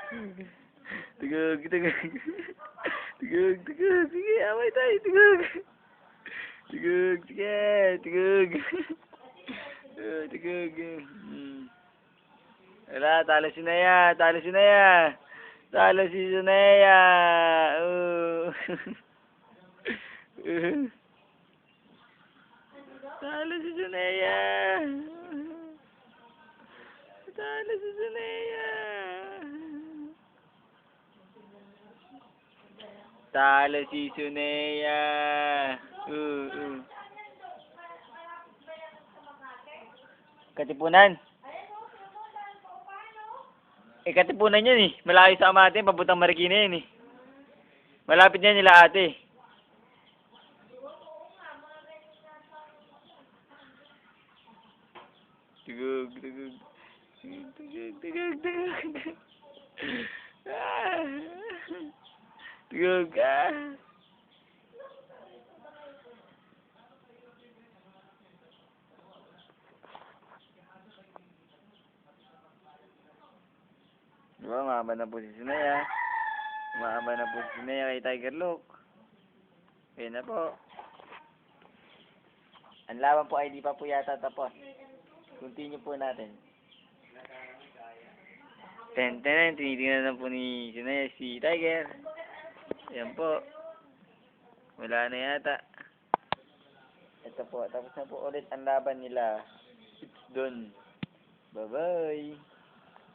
Tugog, tugog. Tugog, tugog. Sige, away tayo, tugog. Tugog, sige, tugog. Tugog. Wala, talo si Naya, talo si Naya. Talo si Naya. Talo si Naya. Talo si Naya. Talo si Sunea. Katipunan. Katipunan yan eh. Malayo sa Amate, papuntang Marikina yan eh. Malapit yan nila ate. Tugog, tugog. Tugog, tugog, tugog. Tugog, Diba, mahaba na po si Sinaya. Mahaba na po si Sinaya kay Tiger Look. Ayan na po. Ang laban po ay di pa po yata tapos. Continue po natin. Tinitingnan na po ni Sinaya si Tiger. Ayan po. Wala na yata. Ito po. Tapos na po ulit ang laban nila. It's done. Bye-bye.